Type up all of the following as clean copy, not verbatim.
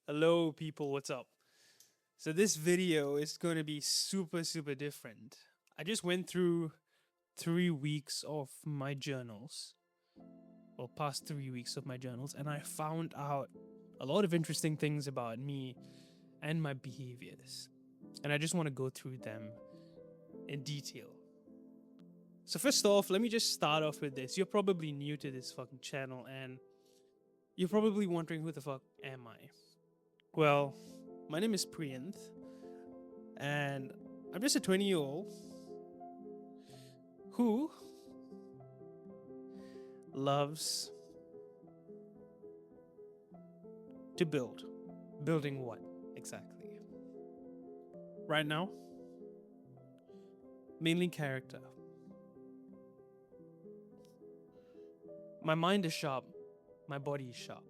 Hello, people, what's up? So, this video is going to be super different. I just went through 3 weeks of my journals, or past 3 weeks of my journals, and I found out a lot of interesting things about me and my behaviors. And I just want to go through them in detail. So, first off, let me just start off with this. You're probably new to this fucking channel, and you're probably wondering who the fuck am I? Well, my name is Priyanth, and I'm just a 20-year-old who loves to build. Building what exactly? Right now, mainly character. My mind is sharp, my body is sharp,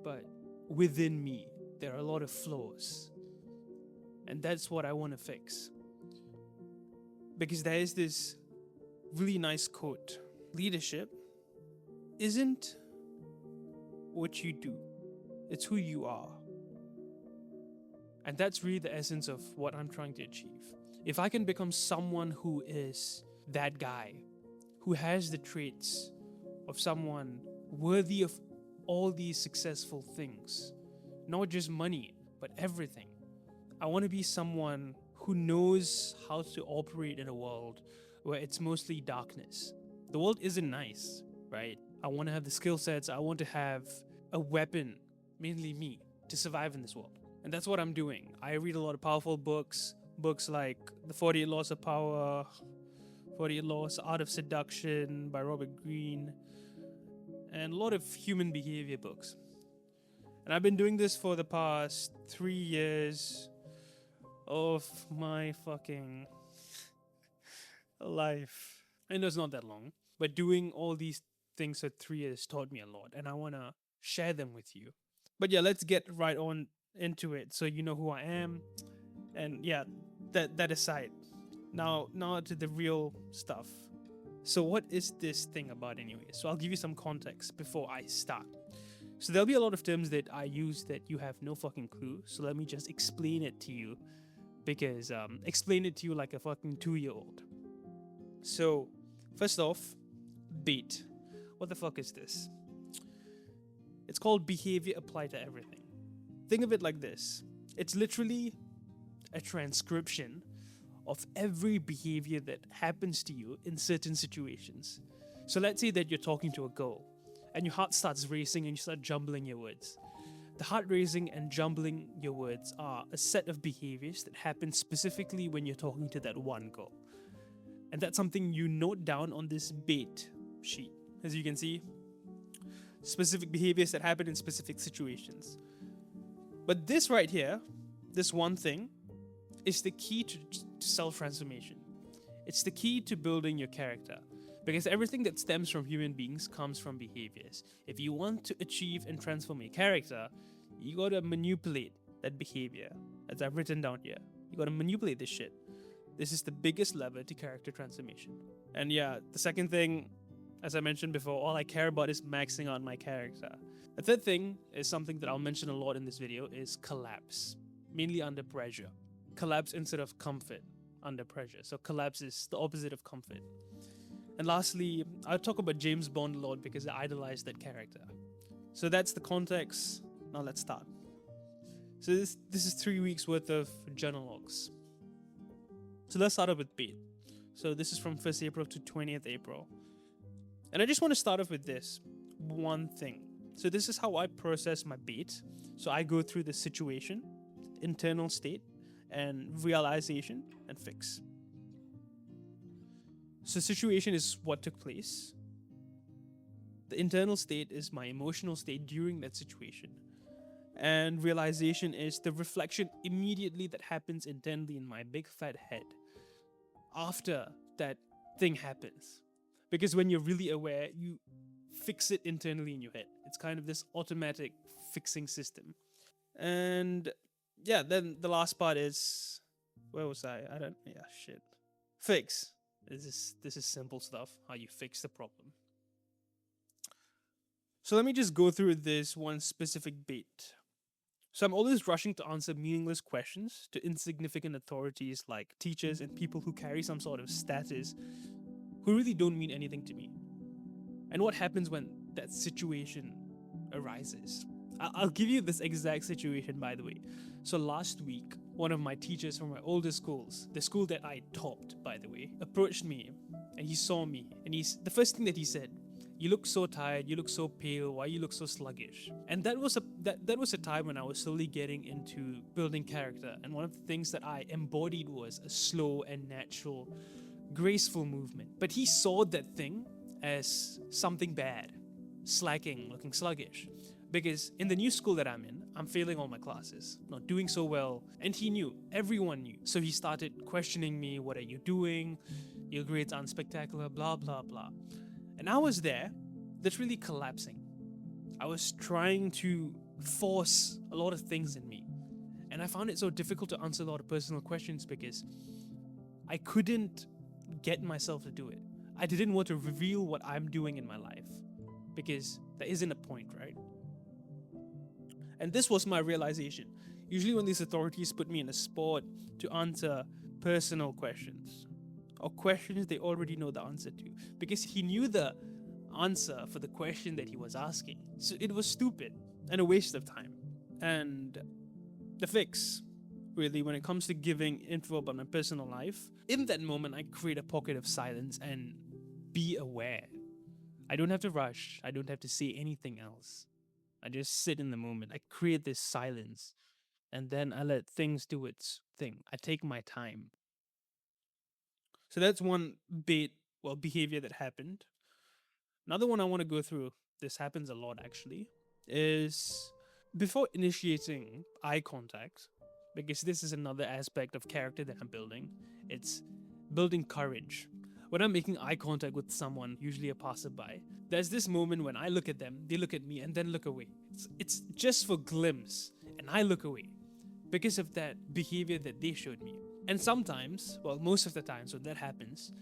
but within me, there are a lot of flaws, and that's what I want to fix. Because there is this really nice quote: leadership isn't what you do, it's who you are. And that's really the essence of what I'm trying to achieve. If I can become someone who is that guy, who has the traits of someone worthy of all these successful things, not just money, but everything. I want to be someone who knows how to operate in a world where it's mostly darkness. The world isn't nice, right? I want to have the skill sets, I want to have a weapon, mainly me, to survive in this world. And that's what I'm doing. I read a lot of powerful books like The 48 Laws of Power, 48 Laws, Art of Seduction by Robert Greene, and a lot of human behavior books. And I've been doing this for the past 3 years of my fucking life. I know it's not that long, but doing all these things for 3 years taught me a lot, and I want to share them with you. But yeah, let's get right on into it so you know who I am. And yeah, that aside. Now to the real stuff. So what is this thing about anyway? So I'll give you some context before I start. So there'll be a lot of terms that I use that you have no fucking clue. So let me just explain it to you, because explain it to you like a fucking 2-year-old. So first off, bait. What the fuck is this? It's called behavior applied to everything. Think of it like this. It's literally a transcription of every behavior that happens to you in certain situations. So let's say that you're talking to a girl and your heart starts racing and you start jumbling your words. The heart racing and jumbling your words are a set of behaviors that happen specifically when you're talking to that one girl. And that's something you note down on this bait sheet. As you can see, specific behaviors that happen in specific situations. But this right here, this one thing, is the key to self-transformation. It's the key to building your character, because everything that stems from human beings comes from behaviors. If you want to achieve and transform your character, you gotta manipulate that behavior, as I've written down here. You gotta manipulate this shit. This is the biggest lever to character transformation. And yeah, the second thing, as I mentioned before, all I care about is maxing out my character. The third thing is something that I'll mention a lot in this video, is collapse, mainly under pressure. Collapse instead of comfort under pressure. So collapse is the opposite of comfort. And lastly, I'll talk about James Bond a lot because I idolize that character. So that's the context. Now let's start. So this is 3 weeks worth of journal logs. So let's start off with bait. So this is from 1st April to 20th April. And I just want to start off with this one thing. So this is how I process my bait. So I go through the situation, internal state, and realization and fix. So situation is what took place. The internal state is my emotional state during that situation. And realization is the reflection immediately that happens internally in my big fat head after that thing happens. Because when you're really aware, you fix it internally in your head. It's kind of this automatic fixing system. And yeah, then the last part is, where was I? Shit. Fix. This is simple stuff, how you fix the problem. So let me just go through this one specific bait. So I'm always rushing to answer meaningless questions to insignificant authorities like teachers and people who carry some sort of status who really don't mean anything to me. And what happens when that situation arises? I'll give you this exact situation, by the way. So last week, one of my teachers from my oldest schools, the school that I topped, by the way, approached me and he saw me. And the first thing that he said, "You look so tired, you look so pale, why you look so sluggish?" And that was a time when I was slowly getting into building character. And one of the things that I embodied was a slow and natural, graceful movement. But he saw that thing as something bad, slacking, looking sluggish. Because in the new school that I'm in, I'm failing all my classes, not doing so well. And he knew, everyone knew. So he started questioning me, "What are you doing? Your grades aren't spectacular, blah, blah, blah." And I was there, literally collapsing. I was trying to force a lot of things in me. And I found it so difficult to answer a lot of personal questions because I couldn't get myself to do it. I didn't want to reveal what I'm doing in my life because there isn't a point, right? And this was my realization. Usually, when these authorities put me in a spot to answer personal questions or questions they already know the answer to, because he knew the answer for the question that he was asking. So it was stupid and a waste of time. And the fix, really, when it comes to giving info about my personal life, in that moment, I create a pocket of silence and be aware. I don't have to rush, I don't have to say anything else. I just sit in the moment. I create this silence and then I let things do its thing. I take my time. So that's one behavior that happened. Another one I want to go through, this happens a lot actually, is before initiating eye contact, because this is another aspect of character that I'm building, it's building courage. When I'm making eye contact with someone, usually a passerby, there's this moment when I look at them, they look at me, and then look away. It's just for glimpse, and I look away because of that behavior that they showed me. And sometimes, well, most of the times when that happens,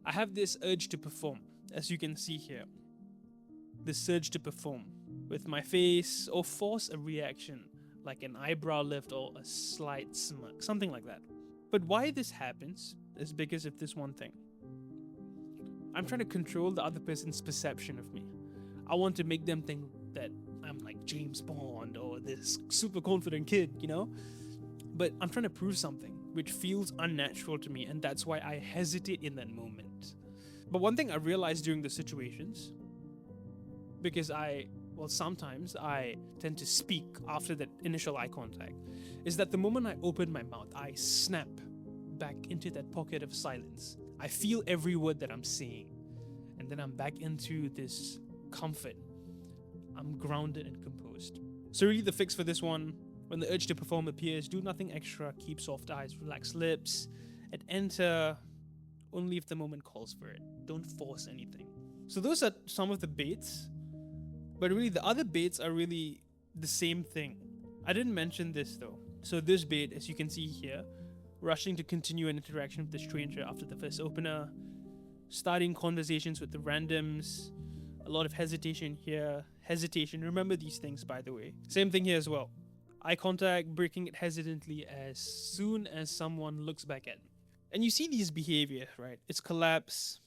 I have this urge to perform, as you can see here. This urge to perform with my face or force a reaction, like an eyebrow lift or a slight smirk, something like that. But why this happens is because of this one thing. I'm trying to control the other person's perception of me. I want to make them think that I'm like James Bond or this super confident kid, you know? But I'm trying to prove something which feels unnatural to me, and that's why I hesitate in that moment. But one thing I realized during the situations, because sometimes I tend to speak after that initial eye contact, is that the moment I open my mouth, I snap back into that pocket of silence. I feel every word that I'm saying, and then I'm back into this comfort. I'm grounded and composed. So really the fix for this one, when the urge to perform appears, do nothing extra, keep soft eyes, relax lips, and enter only if the moment calls for it. Don't force anything. So those are some of the baits, but really the other baits are really the same thing. I didn't mention this though. So this bait, as you can see here, rushing to continue an interaction with the stranger after the first opener, starting conversations with the randoms, a lot of hesitation here. Hesitation, remember these things by the way. Same thing here as well. Eye contact, breaking it hesitantly as soon as someone looks back at me. And you see these behavior, right? It's collapse,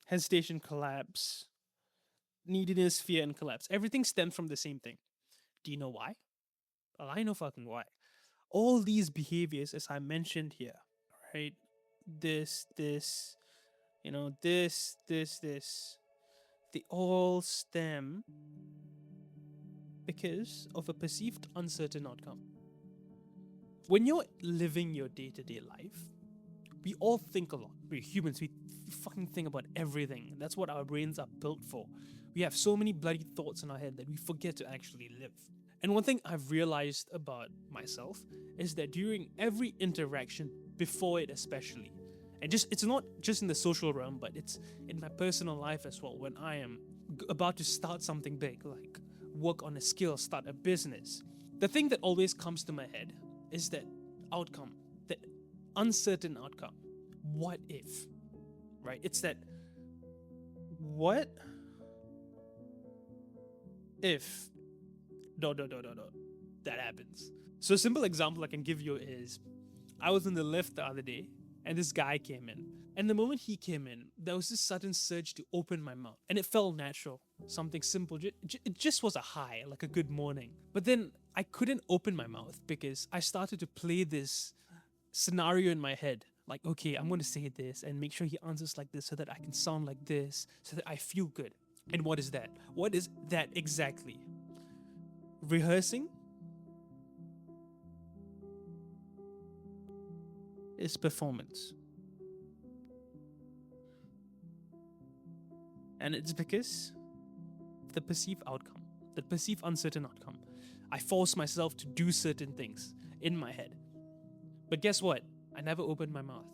hesitation, collapse, neediness, fear, and collapse. Everything stems from the same thing. Do you know why? Well, I know fucking why. All these behaviors, as I mentioned here, right? This, this, they all stem because of a perceived uncertain outcome. When you're living your day-to-day life, we all think a lot. We're humans, we fucking think about everything. That's what our brains are built for. We have so many bloody thoughts in our head that we forget to actually live. And one thing I've realized about myself is that during every interaction, before it especially, and it's not just in the social realm, but it's in my personal life as well, when I am about to start something big, like work on a skill, start a business, the thing that always comes to my head is that outcome, that uncertain outcome. What if? Right? It's that, what if ... that happens. So a simple example I can give you is I was in the lift the other day and this guy came in. And the moment he came in, there was this sudden surge to open my mouth. And it felt natural. Something simple. It just was a hi, like a good morning. But then I couldn't open my mouth because I started to play this scenario in my head. Like, okay, I'm going to say this and make sure he answers like this so that I can sound like this, so that I feel good. And what is that? What is that exactly? Rehearsing is performance. And it's because the perceived outcome, the perceived uncertain outcome. I force myself to do certain things in my head. But guess what? I never opened my mouth.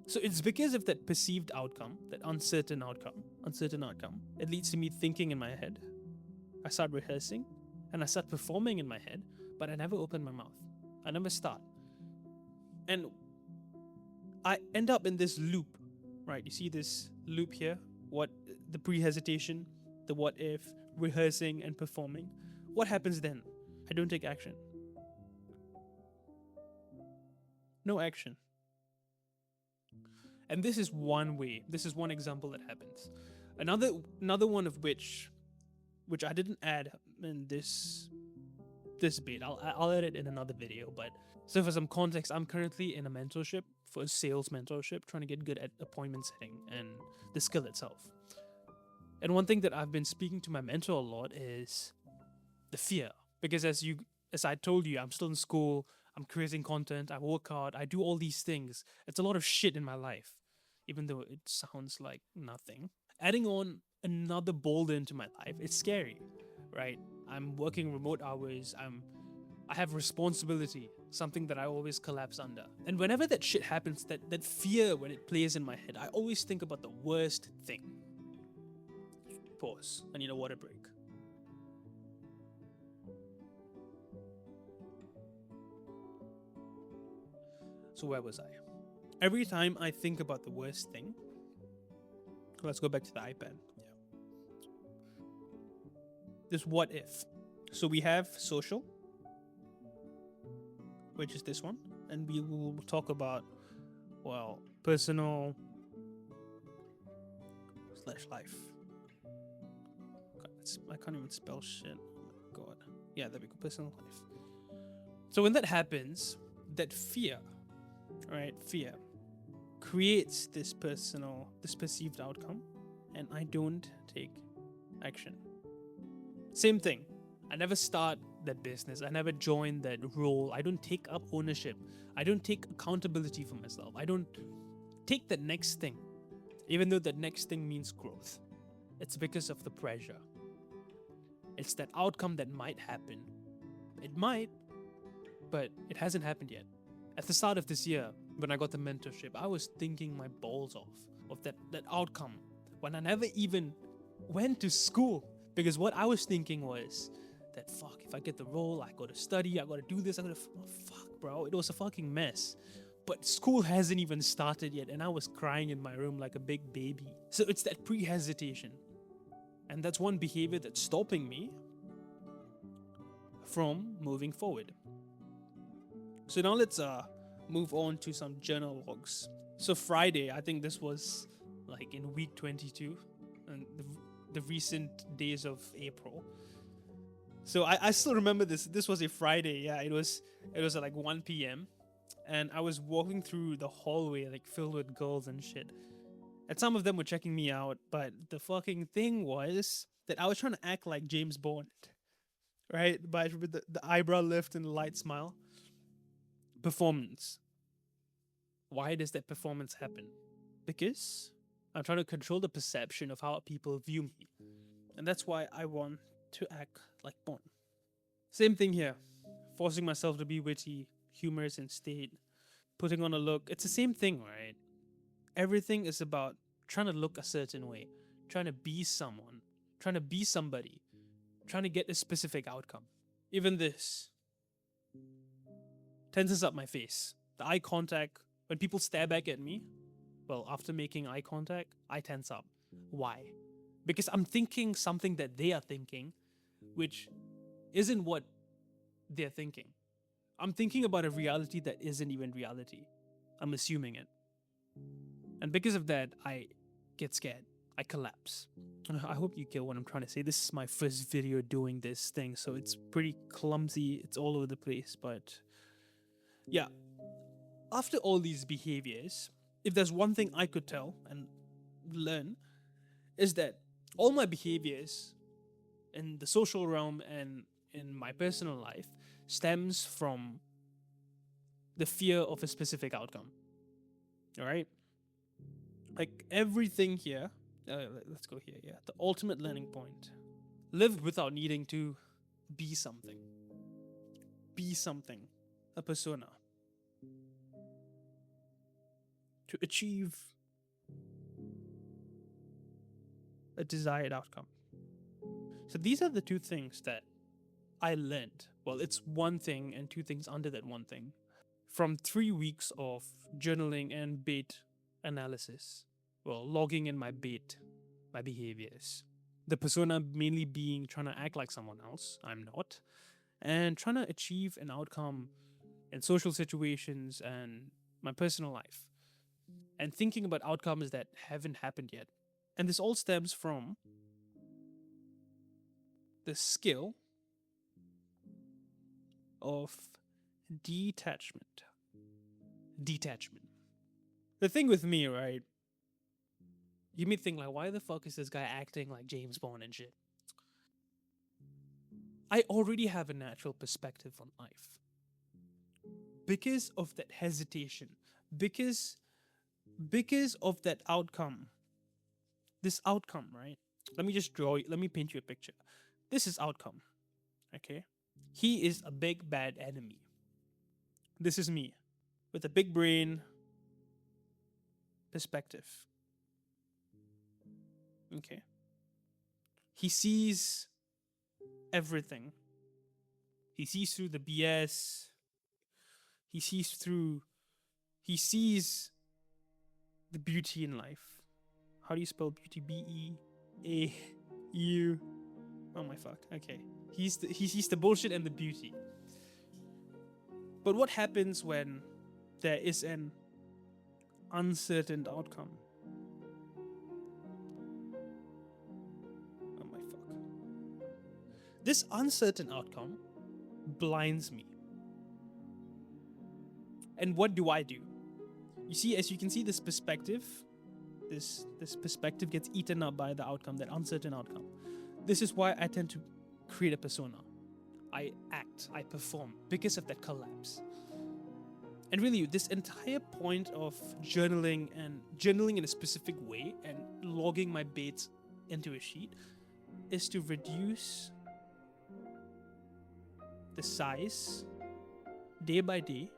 So it's because of that perceived outcome, that uncertain outcome, it leads to me thinking in my head. I start rehearsing and I start performing in my head, but I never open my mouth. I never start. And I end up in this loop, right? You see this loop here? What the pre-hesitation, the what if, rehearsing and performing. What happens then? I don't take action. No action. And this is one way. This is one example that happens. Another one of which I didn't add in this bit. I'll add it in another video. But so for some context, I'm currently in a mentorship, for a sales mentorship, trying to get good at appointment setting and the skill itself. And one thing that I've been speaking to my mentor a lot is the fear. Because as I told you, I'm still in school, I'm creating content, I work hard, I do all these things. It's a lot of shit in my life, even though it sounds like nothing. Adding on another boulder into my life, it's scary, right? I'm working remote hours, I have responsibility, something that I always collapse under. And whenever that shit happens, that fear, when it plays in my head, I always think about the worst thing. Pause. I need a water break. So where was I? Every time I think about the worst thing, let's go back to the iPad. Yeah. This what if. So we have social, which is this one, and we will talk about, well, personal / life. God, I can't even spell shit. Oh my God. Yeah, there we go. Personal life. So when that happens, that fear, right? Fear creates this perceived outcome, and I don't take action. Same thing. I never start that business. I never join that role. I don't take up ownership. I don't take accountability for myself. I don't take that next thing, even though that next thing means growth. It's because of the pressure. It's that outcome that might happen. It might, but it hasn't happened yet. At the start of this year, when I got the mentorship, I was thinking my balls off of that outcome when I never even went to school. Because what I was thinking was that, fuck, if I get the role, I gotta study, I gotta do this, fuck, bro. It was a fucking mess. But school hasn't even started yet, and I was crying in my room like a big baby. So it's that pre-hesitation. And that's one behavior that's stopping me from moving forward. So now let's move on to some journal logs. So Friday, I think this was like in week 22, and the recent days of April. So I still remember this. This was a Friday. Yeah, it was at like 1 p.m. and I was walking through the hallway like filled with girls and shit. And some of them were checking me out, but the fucking thing was that I was trying to act like James Bond, right? But with the eyebrow lift and the light smile. Performance. Why does that performance happen? Because I'm trying to control the perception of how people view me. And that's why I want to act like Bond. Same thing here. Forcing myself to be witty, humorous in state, putting on a look. It's the same thing, right? Everything is about trying to look a certain way, trying to be someone, trying to be somebody, trying to get a specific outcome. Even this tenses up my face. The eye contact, when people stare back at me, well, after making eye contact, I tense up. Why? Because I'm thinking something that they are thinking, which isn't what they're thinking. I'm thinking about a reality that isn't even reality. I'm assuming it. And because of that, I get scared. I collapse. I hope you get what I'm trying to say. This is my first video doing this thing, so it's pretty clumsy. It's all over the place, but yeah. After all these behaviors, if there's one thing I could tell and learn, is that all my behaviors in the social realm and in my personal life stems from the fear of a specific outcome. All right? Like everything here, let's go here. Yeah, the ultimate learning point. Live without needing to be something. Be something. A persona. To achieve a desired outcome. So these are the two things that I learned. Well, it's one thing and two things under that one thing. From 3 weeks of journaling and bait analysis. Well, logging in my bait, my behaviors. The persona mainly being trying to act like someone else. I'm not. And trying to achieve an outcome in social situations and my personal life. And thinking about outcomes that haven't happened yet. And this all stems from the skill of detachment. Detachment. The thing with me, right? You may think like, why the fuck is this guy acting like James Bond and shit? I already have a natural perspective on life. Because of that hesitation. Because of that outcome. This outcome, right? Let me paint you a picture. This is outcome. Okay? He is a big bad enemy. This is me. With a big brain. Perspective. Okay. He sees everything. He sees through the BS. He sees the beauty in life. How do you spell beauty? B-E-A-U. Oh my fuck. Okay. He sees the bullshit and the beauty. But what happens when there is an uncertain outcome? Oh my fuck. This uncertain outcome blinds me. And what do? You see, as you can see, this perspective, this perspective gets eaten up by the outcome, that uncertain outcome. This is why I tend to create a persona. I act, I perform because of that collapse. And really, this entire point of journaling in a specific way and logging my baits into a sheet is to reduce the size day by day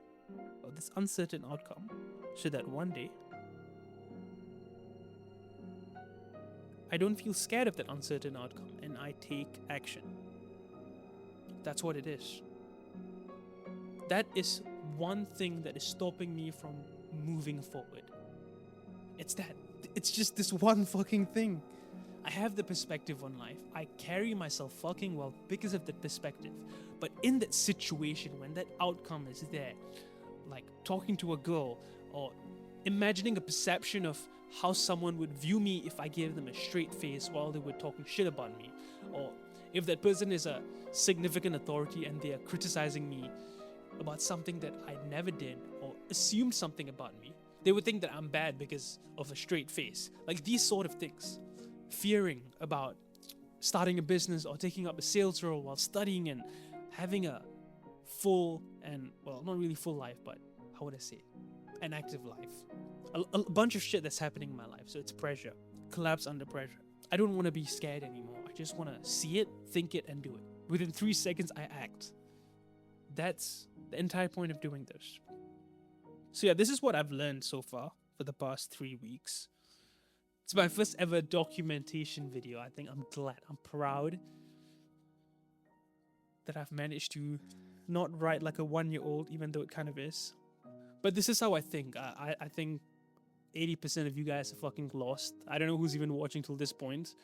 of this uncertain outcome so that one day I don't feel scared of that uncertain outcome and I take action. That's what it is. That is one thing that is stopping me from moving forward. It's just this one fucking thing. I have the perspective on life. I carry myself fucking well because of that perspective. But in that situation, when that outcome is there, like talking to a girl or imagining a perception of how someone would view me if I gave them a straight face while they were talking shit about me, or if that person is a significant authority and they are criticizing me about something that I never did or assumed something about me, they would think that I'm bad because of a straight face. Like these sort of things. Fearing about starting a business or taking up a sales role while studying and having a full and, well, not really full life, but how would I say it? An active life. A bunch of shit that's happening in my life. So it's pressure. Collapse under pressure. I don't want to be scared anymore. I just want to see it, think it, and do it. Within 3 seconds, I act. That's the entire point of doing this. So yeah, this is what I've learned so far for the past 3 weeks. It's my first ever documentation video. I think I'm glad, I'm proud that I've managed to not write like a 1-year-old, even though it kind of is. But this is how I think. I think 80% of you guys are fucking lost. I don't know who's even watching till this point.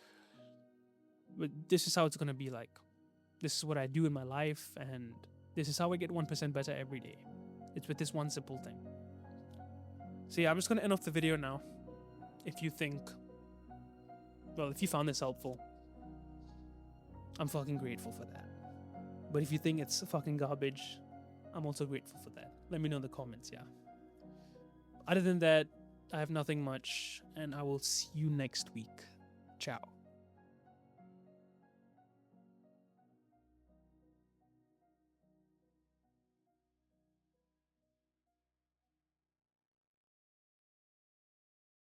But this is how it's gonna be like. This is what I do in my life, and This is how I get 1% better every day. It's with this one simple thing. So yeah, I'm just going to end off the video now. If you found this helpful, I'm fucking grateful for that. But if you think it's fucking garbage, I'm also grateful for that. Let me know in the comments, yeah. Other than that, I have nothing much, and I will see you next week. Ciao.